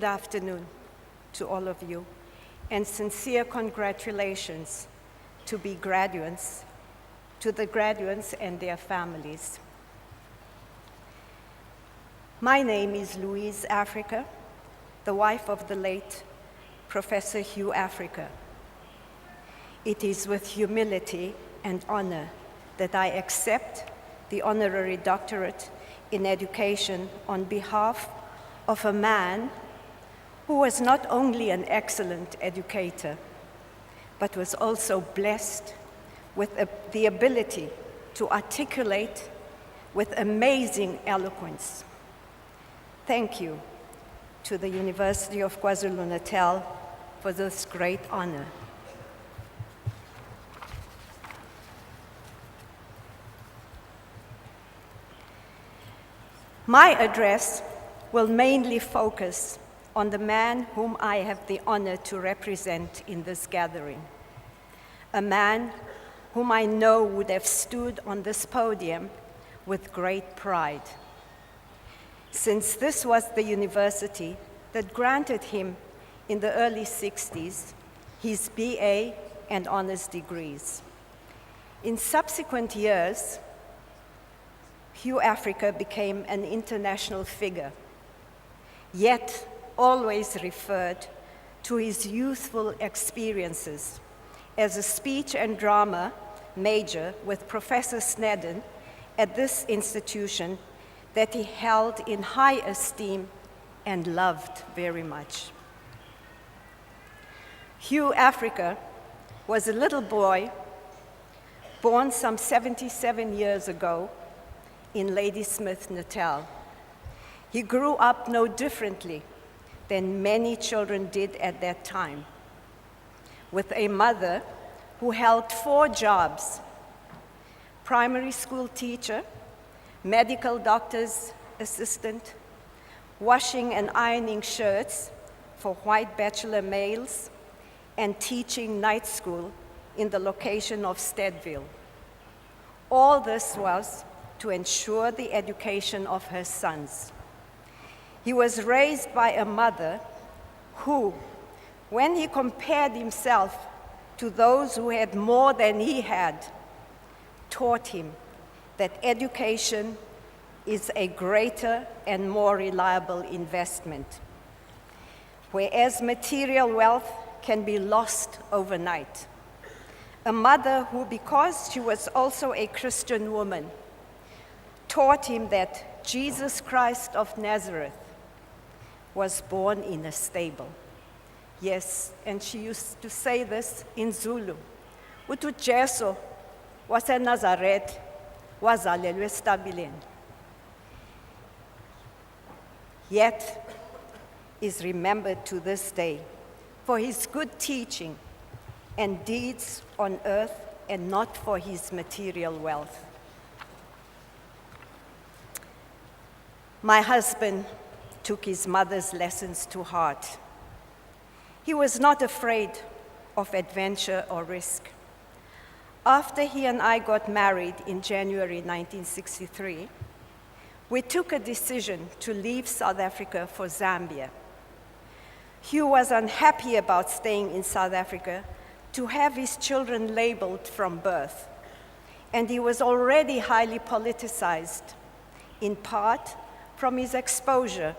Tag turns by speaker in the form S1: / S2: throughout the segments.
S1: good afternoon to all of you, and sincere congratulations to the graduates and their families. My name is Louise Africa, the wife of the late Professor Hugh Africa. It is with humility and honor that I accept the honorary doctorate in education on behalf of a man who was not only an excellent educator, but was also blessed with the ability to articulate with amazing eloquence. Thank you to the University of KwaZulu-Natal for this great honor. My address will mainly focus on the man whom I have the honor to represent in this gathering, a man whom I know would have stood on this podium with great pride, since this was the university that granted him in the early 60s his BA and honors degrees. In subsequent years, Hugh Africa became an international figure, yet always referred to his youthful experiences as a speech and drama major with Professor Snedden at this institution that he held in high esteem and loved very much. Hugh Africa was a little boy born some 77 years ago in Ladysmith, Natal. He grew up no differently than many children did at that time, with a mother who held 4 jobs: primary school teacher, medical doctor's assistant, washing and ironing shirts for white bachelor males, and teaching night school in the location of Steadville. All this was to ensure the education of her sons. He was raised by a mother who, when he compared himself to those who had more than he had, taught him that education is a greater and more reliable investment, whereas material wealth can be lost overnight. A mother who, because she was also a Christian woman, taught him that Jesus Christ of Nazareth was born in a stable. Yes, and she used to say this in Zulu. Uthi Jesu waseNazaretha wazalelwa estabileni. Yet is remembered to this day for his good teaching and deeds on earth, and not for his material wealth. My husband took his mother's lessons to heart. He was not afraid of adventure or risk. After he and I got married in January 1963, we took a decision to leave South Africa for Zambia. Hugh was unhappy about staying in South Africa to have his children labeled from birth, and he was already highly politicized, in part from his exposure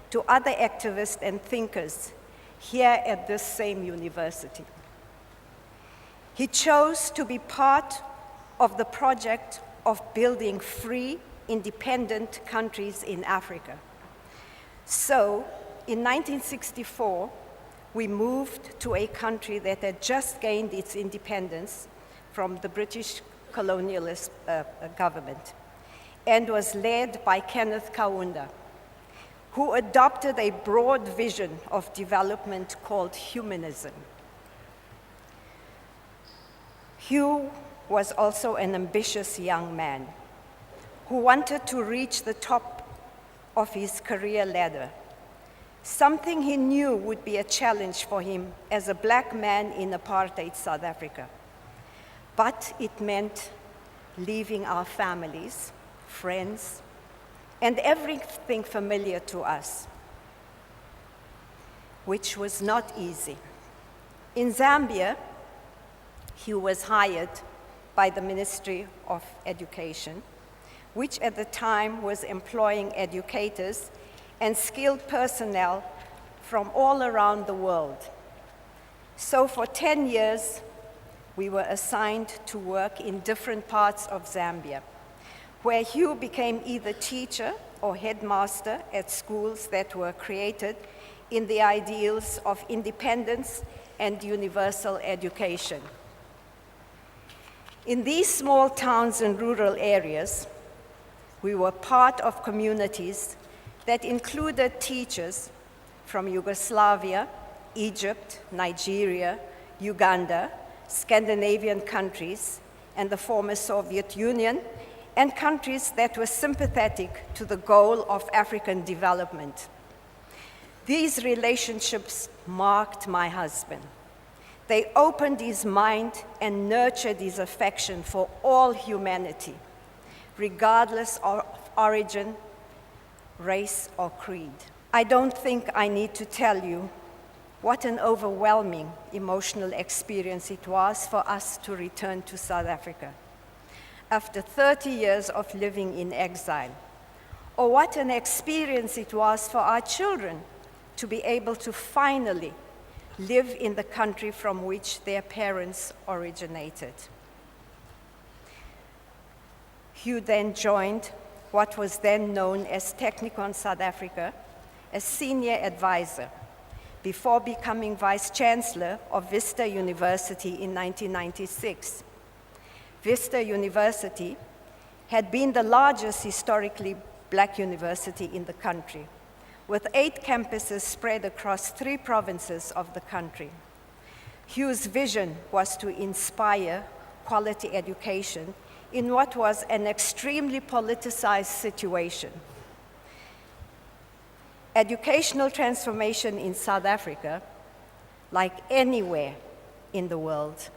S1: to other activists and thinkers here at this same university. He chose to be part of the project of building free, independent countries in Africa. So, in 1964, we moved to a country that had just gained its independence from the British colonialist government, and was led by Kenneth Kaunda, who adopted a broad vision of development called humanism. Hugh was also an ambitious young man who wanted to reach the top of his career ladder, something he knew would be a challenge for him as a black man in apartheid South Africa. But it meant leaving our families, friends, and everything familiar to us. which was not easy. In Zambia, Hugh was hired by the Ministry of Education, which at the time was employing educators and skilled personnel from all around the world. So for 10 years, we were assigned to work in different parts of Zambia, where Hugh became either teacher or headmaster at schools that were created in the ideals of independence and universal education. In these small towns and rural areas, we were part of communities that included teachers from Yugoslavia, Egypt, Nigeria, Uganda, Scandinavian countries, and the former Soviet Union, and countries that were sympathetic to the goal of African development. These relationships marked my husband. They opened his mind and nurtured his affection for all humanity, regardless of origin, race, or creed. I don't think I need to tell you what an overwhelming emotional experience it was for us to return to South Africa after 30 years of living in exile, or what an experience it was for our children to be able to finally live in the country from which their parents originated. Hugh then joined what was then known as Technikon South Africa as senior advisor before becoming Vice-Chancellor of Vista University in 1996. Vista University had been the largest historically black university in the country, with 8 campuses spread across 3 provinces of the country. Hugh's vision was to inspire quality education in what was an extremely politicized situation. Educational transformation in South Africa, like anywhere in the world,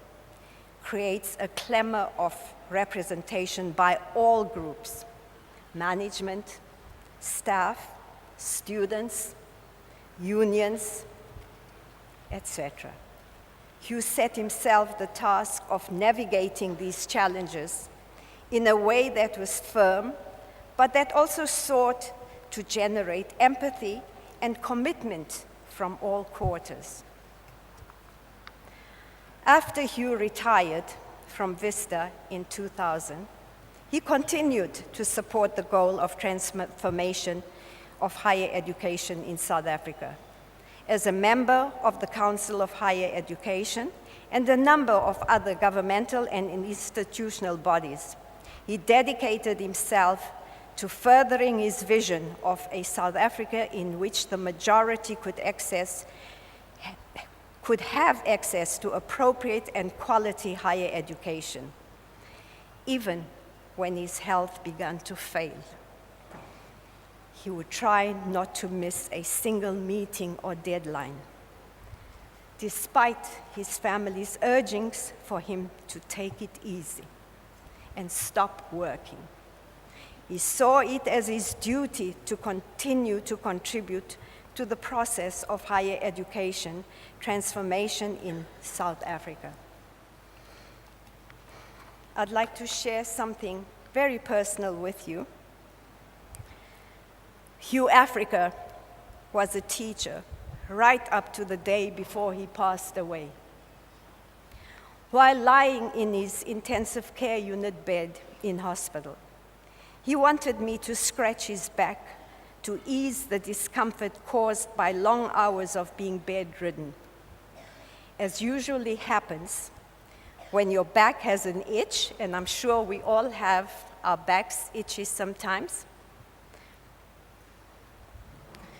S1: creates a clamor of representation by all groups: management, staff, students, unions, etc. Hugh set himself the task of navigating these challenges in a way that was firm, but that also sought to generate empathy and commitment from all quarters. After Hugh retired from Vista in 2000, he continued to support the goal of transformation of higher education in South Africa. As a member of the Council of Higher Education and a number of other governmental and institutional bodies, he dedicated himself to furthering his vision of a South Africa in which the majority could have access to appropriate and quality higher education, even when his health began to fail. He would try not to miss a single meeting or deadline, despite his family's urgings for him to take it easy and stop working. He saw it as his duty to continue to contribute to the process of higher education transformation in South Africa. I'd like to share something very personal with you. Hugh Africa was a teacher right up to the day before he passed away. While lying in his intensive care unit bed in hospital, he wanted me to scratch his back to ease the discomfort caused by long hours of being bedridden. As usually happens, when your back has an itch, and I'm sure we all have our backs itchy sometimes,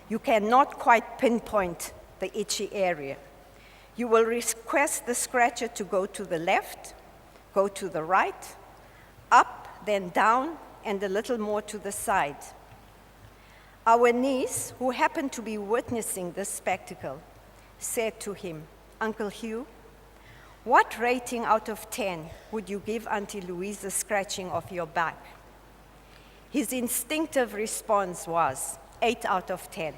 S1: you cannot quite pinpoint the itchy area. You will request the scratcher to go to the left, go to the right, up, then down, and a little more to the side. Our niece, who happened to be witnessing this spectacle, said to him, "Uncle Hugh, what rating out of 10 would you give Auntie Louise's scratching of your back?" His instinctive response was 8 out of 10,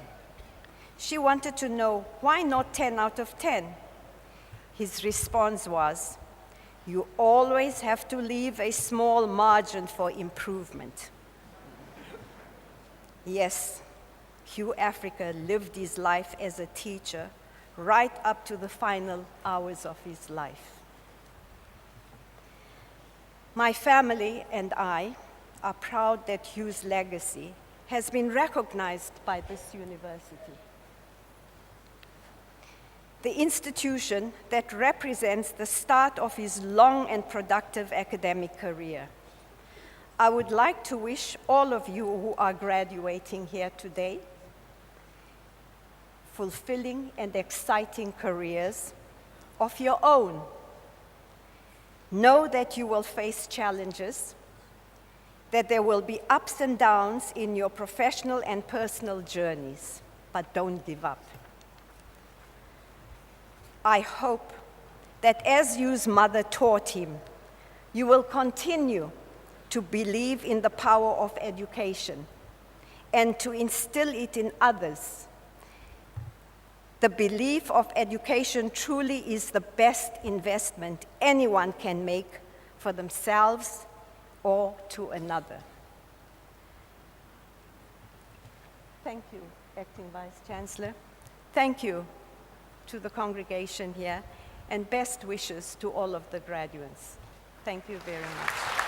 S1: She wanted to know, why not 10 out of 10? His response was, you always have to leave a small margin for improvement. Yes, Hugh Africa lived his life as a teacher right up to the final hours of his life. My family and I are proud that Hugh's legacy has been recognized by this university. The institution that represents the start of his long and productive academic career. I would like to wish all of you who are graduating here today fulfilling and exciting careers of your own. Know that you will face challenges, that there will be ups and downs in your professional and personal journeys, but don't give up. I hope that as Hugh's mother taught him, you will continue to believe in the power of education and to instill it in others. The belief of education truly is the best investment anyone can make for themselves or to another. Thank you, Acting Vice-Chancellor. Thank you to the congregation here, and best wishes to all of the graduates. Thank you very much.